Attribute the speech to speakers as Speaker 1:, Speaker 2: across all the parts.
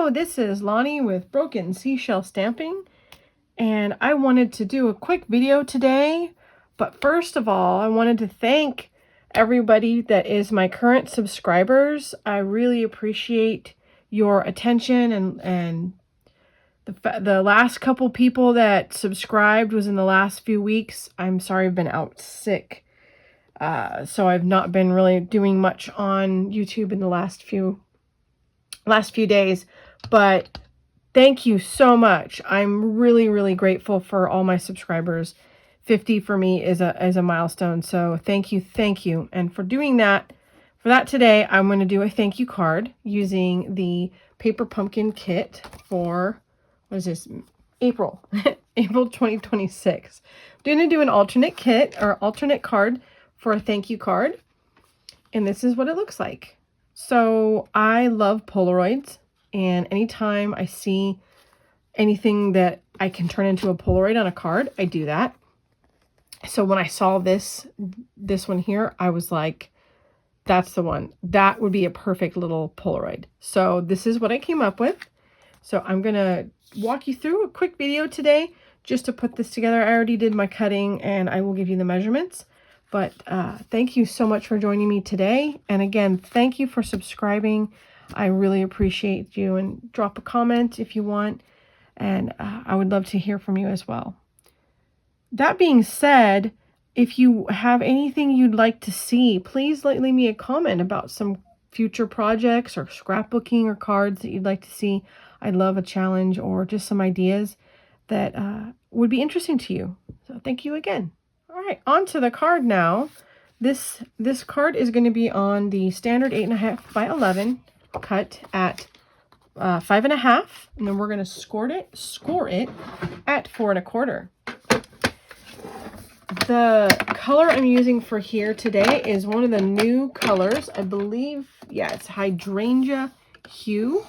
Speaker 1: Hello, this is Lani with Broken Seashell Stamping, and I wanted to do a quick video today. But first of all, I wanted to thank everybody that is my current subscribers. I really appreciate your attention, and the last couple people that subscribed was in the last few weeks. I'm sorry, I've been out sick, so I've not been really doing much on YouTube in the last few days, but thank you so much. I'm really grateful for all my subscribers. 50 for me is a milestone, so thank you. And for doing that, today, I'm going to do a thank you card using the Paper Pumpkin kit for, what is this, April 2026. I'm going to do an alternate kit or alternate card for a thank you card, and this is what it looks like. So I love Polaroids, and anytime I see anything that I can turn into a Polaroid on a card, I do that. So when I saw this one here, I was like, that's the one. That would be a perfect little Polaroid. So this is what I came up with. So I'm going to walk you through a quick video today just to put this together. I already did my cutting, and I will give you the measurements. But thank you so much for joining me today. And again, thank you for subscribing. I really appreciate you. And drop a comment if you want. And I would love to hear from you as well. That being said, if you have anything you'd like to see, please leave me a comment about some future projects or scrapbooking or cards that you'd like to see. I'd love a challenge or just some ideas that would be interesting to you. So thank you again. All right, on to the card now. This card is going to be on the standard 8.5 by 11 cut at 5.5, and then we're going to score it at 4.25. The color I'm using for here today is one of the new colors. I believe, yeah, it's Hydrangea Hue.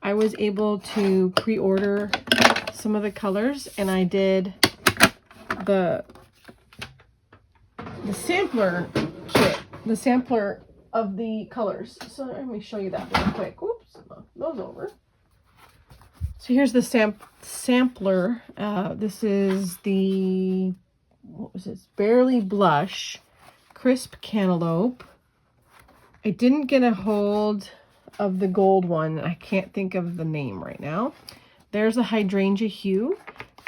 Speaker 1: I was able to pre-order some of the colors, and I did the sampler kit, the sampler of the colors. So let me show you that real quick. Oops, those over. So here's the sampler. This is the, what was this? Barely Blush Crisp Cantaloupe. I didn't get a hold of the gold one. I can't think of the name right now. There's a Hydrangea Hue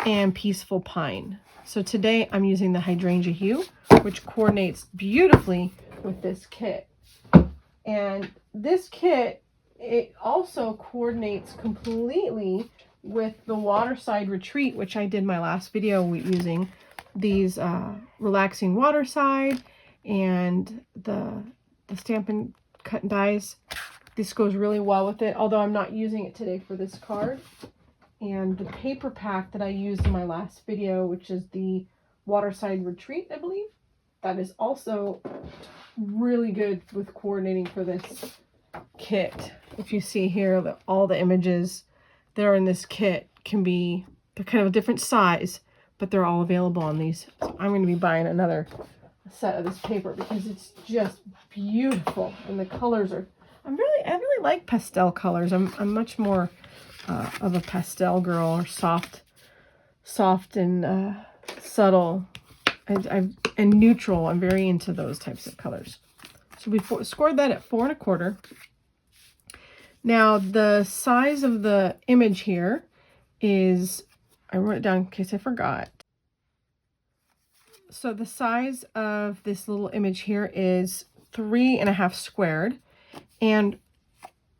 Speaker 1: and Peaceful Pine. So today I'm using the Hydrangea Hue, which coordinates beautifully with this kit. And this kit, it also coordinates completely with the Waterside Retreat, which I did my last video using these relaxing Waterside and the Stampin' Cut and Dies. This goes really well with it, although I'm not using it today for this card. And the paper pack that I used in my last video, which is the Waterside Retreat, I believe, that is also really good with coordinating for this kit. If you see here, all the images that are in this kit they're kind of a different size, but they're all available on these. So I'm going to be buying another set of this paper because it's just beautiful, and the colors are, I really like pastel colors. I'm much more of a pastel girl, or soft and subtle and neutral. I'm very into those types of colors. So we scored that at 4.25. Now the size of the image here is, I wrote it down in case I forgot. So the size of this little image here is 3.5 squared, and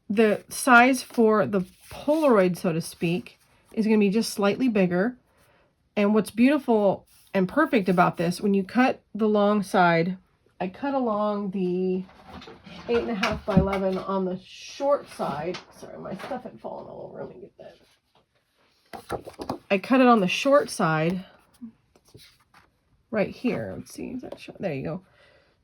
Speaker 1: the size for the Polaroid, so to speak, is going to be just slightly bigger. And what's beautiful and perfect about this, when you cut the long side, I cut along the 8.5 by 11 on the short side. Sorry, my stuff had fallen all over. Let me get that. I cut it on the short side right here. Let's see, is that short? There you go.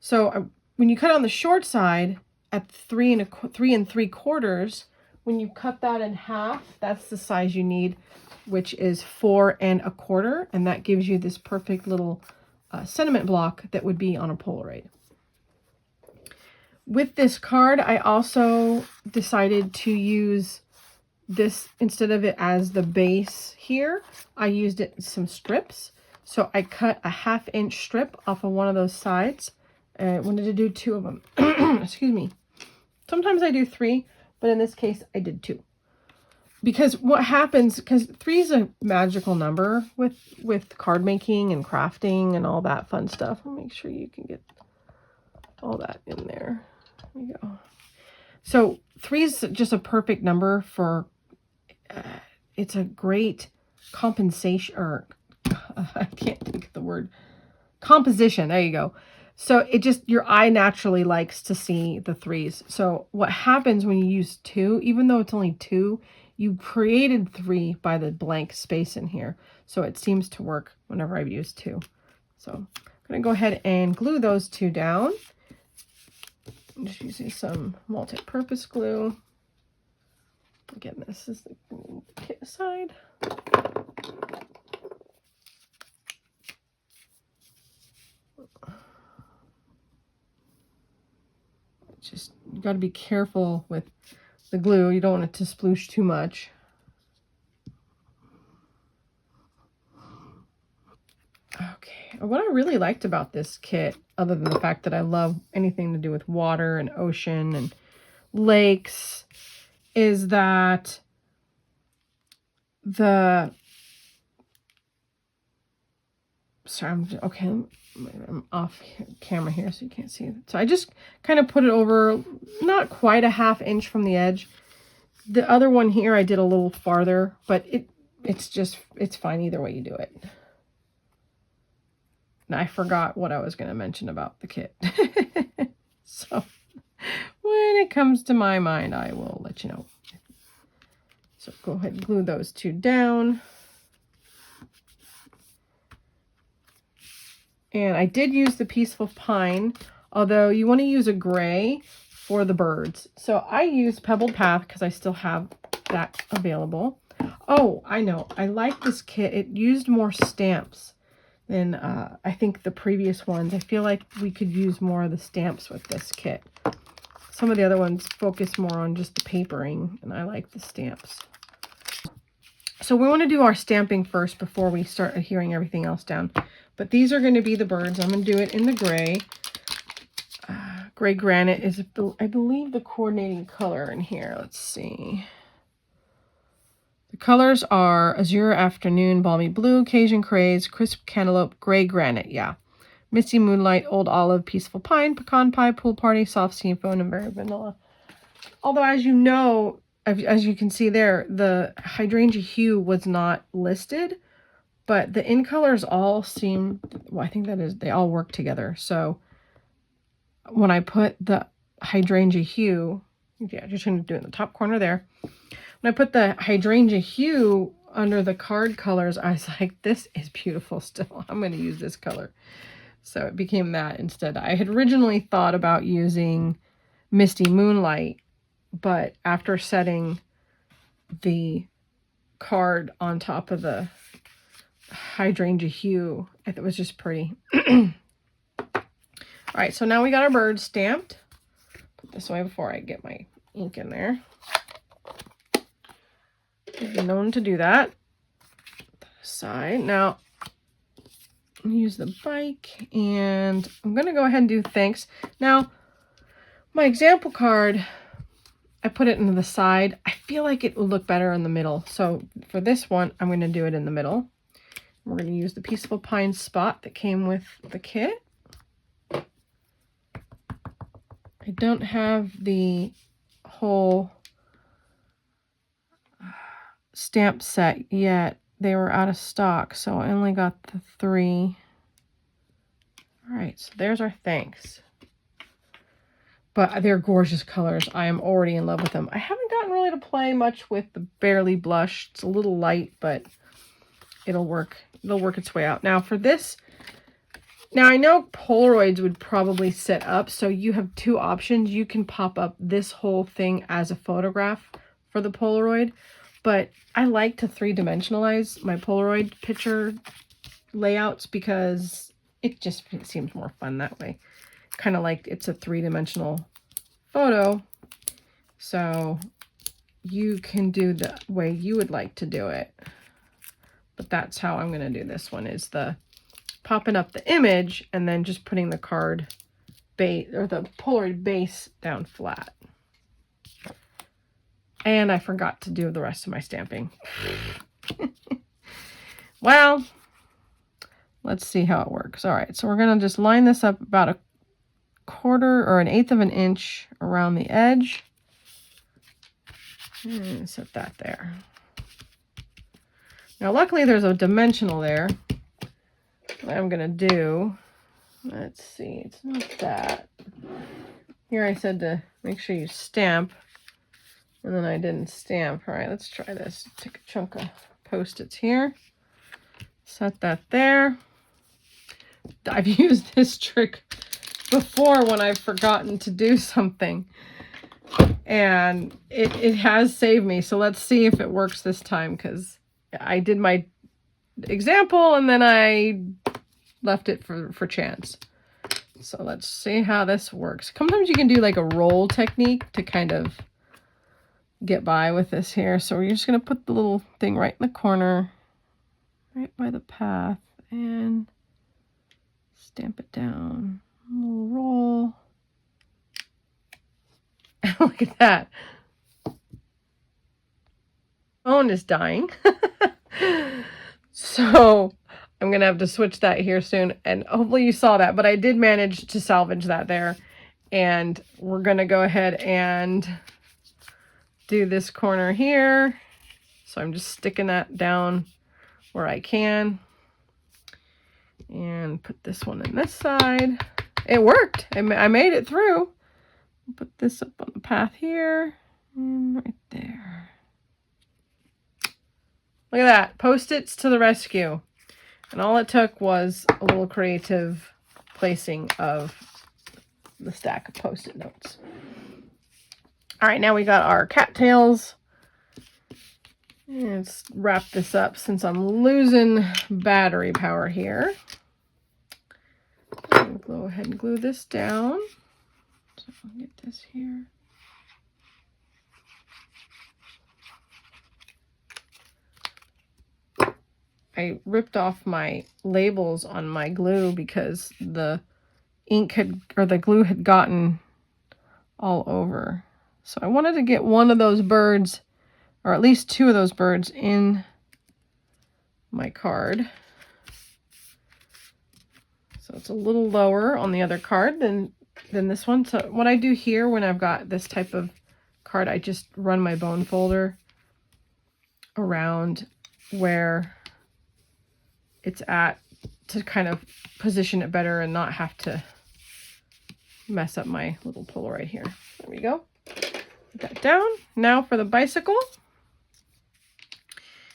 Speaker 1: So when you cut on the short side at 3 3/4, when you cut that in half, that's the size you need, which is 4.25, and that gives you this perfect little sentiment block that would be on a Polaroid. With this card, I also decided to use this, instead of it as the base here, I used it in some strips. So I cut a 1/2 inch strip off of one of those sides. I wanted to do 2 of them. Excuse me. Sometimes I do 3, but in this case I did 2. Because what happens, because 3 is a magical number with card making and crafting and all that fun stuff. I'll make sure you can get all that in there. There we go. So 3 is just a perfect number for, it's a great compensation, or I can't think of the word, composition. There you go. So it just, your eye naturally likes to see the 3s. So what happens when you use 2, even though it's only 2, you created 3 by the blank space in here. So it seems to work whenever I've used 2. So I'm going to go ahead and glue those 2 down. I'm just using some multi-purpose glue. Again, this is the kit side. Just, you got to be careful with the glue. You don't want it to sploosh too much. Okay, what I really liked about this kit, other than the fact that I love anything to do with water and ocean and lakes, is that the, sorry, I'm off camera here so you can't see it. So I just kind of put it over, not quite a 1/2 inch from the edge. The other one here I did a little farther, but it's fine either way you do it. And I forgot what I was going to mention about the kit. So when it comes to my mind, I will let you know. So go ahead and glue those 2 down. And I did use the Peaceful Pine, although you want to use a gray for the birds. So I used Pebbled Path because I still have that available. Oh, I know. I like this kit. It used more stamps than I think the previous ones. I feel like we could use more of the stamps with this kit. Some of the other ones focus more on just the papering, and I like the stamps. So we want to do our stamping first before we start adhering everything else down. But these are going to be the birds. I'm going to do it in the gray. Gray granite is, I believe, the coordinating color in here. Let's see. The colors are Azure Afternoon, Balmy Blue, Cajun Craze, Crisp Cantaloupe, Gray Granite, yeah. Misty Moonlight, Old Olive, Peaceful Pine, Pecan Pie, Pool Party, Soft Sea Foam, and Very Vanilla. Although, as you know, as you can see there, the Hydrangea Hue was not listed, but the in colors all seem, well, I think that is, they all work together. So when I put the Hydrangea Hue, yeah, just going to do it in the top corner there. When I put the Hydrangea Hue under the card colors, I was like, this is beautiful still. I'm going to use this color. So it became that instead. I had originally thought about using Misty Moonlight, but after setting the card on top of the Hydrangea Hue, I thought it was just pretty. All right, so now we got our bird stamped. Put this away before I get my ink in there. I've known to do that. Side. Now, I'm gonna use the bike, and I'm gonna go ahead and do thanks. Now, my example card, I put it into the side. I feel like it will look better in the middle. So for this one, I'm gonna do it in the middle. We're gonna use the Peaceful Pine spot that came with the kit. I don't have the whole stamp set yet. They were out of stock, so I only got the 3. All right, so there's our thanks. But they're gorgeous colors. I am already in love with them. I haven't gotten really to play much with the Barely Blush. It's a little light, but it'll work. It'll work its way out. Now for this, now I know Polaroids would probably set up, so you have 2 options. You can pop up this whole thing as a photograph for the Polaroid, but I like to 3-dimensionalize my Polaroid picture layouts because it seems more fun that way. Kind of like it's a 3-dimensional photo. So you can do the way you would like to do it. But that's how I'm going to do this one, is the popping up the image and then just putting the card base or the Polaroid base down flat. And I forgot to do the rest of my stamping. Well, let's see how it works. All right, so we're going to just line this up about 1/4 or 1/8 of an inch around the edge. And set that there. Now, luckily, there's a dimensional there. What I'm going to do, let's see, it's not that. Here I said to make sure you stamp, and then I didn't stamp. All right, let's try this. Take a chunk of Post-its here. Set that there. I've used this trick before when I've forgotten to do something, and it has saved me. So let's see if it works this time, because I did my example and then I left it for chance. So let's see how this works. Sometimes you can do like a roll technique to kind of get by with this here. So we're just going to put the little thing right in the corner, right by the path, and stamp it down. A little roll. Look at that. Phone is dying. So I'm going to have to switch that here soon. And hopefully you saw that, but I did manage to salvage that there. And we're going to go ahead and do this corner here. So I'm just sticking that down where I can. And put this one in this side. It worked. I made it through. Put this up on the path here. And right there. Look at that. Post-its to the rescue. And all it took was a little creative placing of the stack of Post-it notes. All right, now we got our cattails. Let's wrap this up since I'm losing battery power here. I'll go ahead and glue this down. So I'll get this here. I ripped off my labels on my glue because the ink had, or the glue had gotten all over. So I wanted to get one of those birds, or at least 2 of those birds, in my card. So it's a little lower on the other card than this one. So what I do here when I've got this type of card, I just run my bone folder around where it's at to kind of position it better and not have to mess up my little Polaroid here. There we go. Put that down. Now for the bicycle.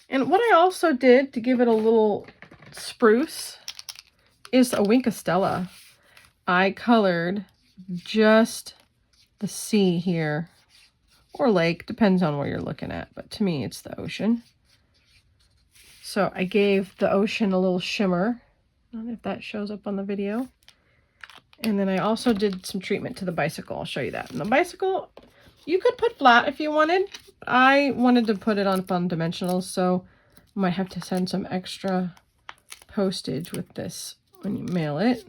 Speaker 1: And what I also did to give it a little spruce is a Wink of Stella. I colored just the sea here, or lake, depends on where you're looking at, but to me it's the ocean. So I gave the ocean a little shimmer. I don't know if that shows up on the video. And then I also did some treatment to the bicycle. I'll show you that. And the bicycle, you could put flat if you wanted. I wanted to put it on dimensionals, so I might have to send some extra postage with this when you mail it.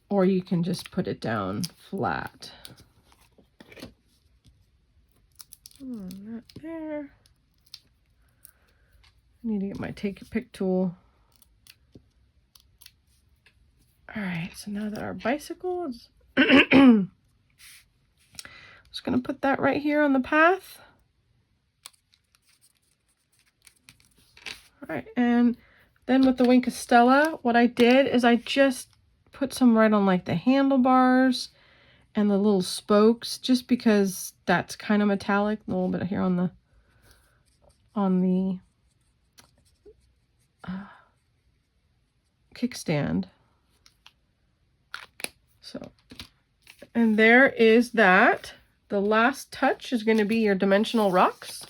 Speaker 1: Or you can just put it down flat. Not there. I need to get my take a pick tool. All right, so now that our bicycle is, I'm just gonna put that right here on the path. All right, and then with the Wink of Stella, what I did is I just put some right on like the handlebars and the little spokes, just because that's kind of metallic. A little bit here on the kickstand. So, and there is that. The last touch is going to be your dimensional rocks.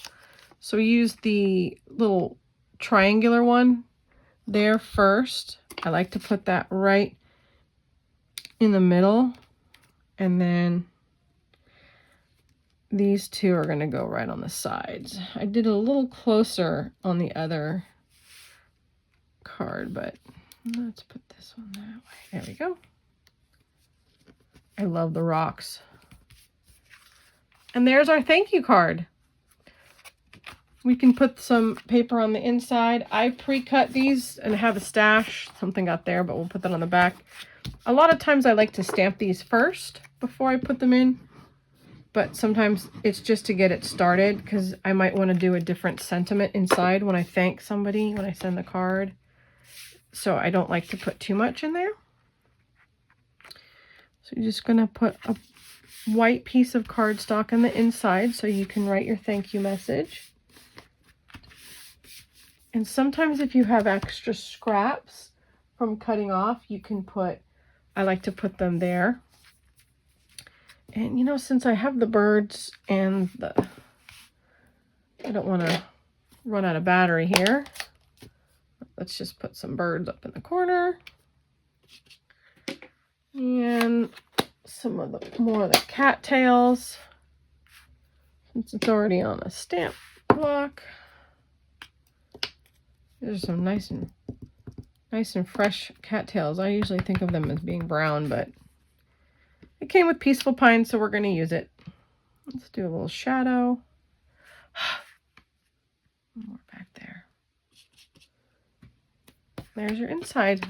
Speaker 1: So we use the little triangular one there first. I like to put that right in the middle, and then these two are going to go right on the sides. I did a little closer on the other card, but let's put this one that way. There we go. I love the rocks. And there's our thank you card. We can put some paper on the inside. I pre-cut these and have a stash. Something got there, but we'll put that on the back. A lot of times I like to stamp these first before I put them in. But sometimes it's just to get it started, because I might want to do a different sentiment inside when I thank somebody, when I send the card. So I don't like to put too much in there. So you're just going to put a white piece of cardstock on the inside so you can write your thank you message. And sometimes if you have extra scraps from cutting off, you can put, I like to put them there. And you know, since I have the birds and I don't want to run out of battery here, let's just put some birds up in the corner. And some of the more of the cattails, since it's already on a stamp block. These are some nice and fresh cattails. I usually think of them as being brown, but it came with Peaceful Pine, so we're going to use it. Let's do a little shadow. More back there. There's your inside.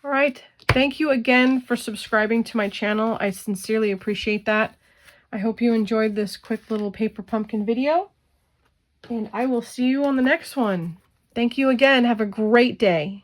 Speaker 1: All right. Thank you again for subscribing to my channel. I sincerely appreciate that. I hope you enjoyed this quick little paper pumpkin video. And I will see you on the next one. Thank you again. Have a great day.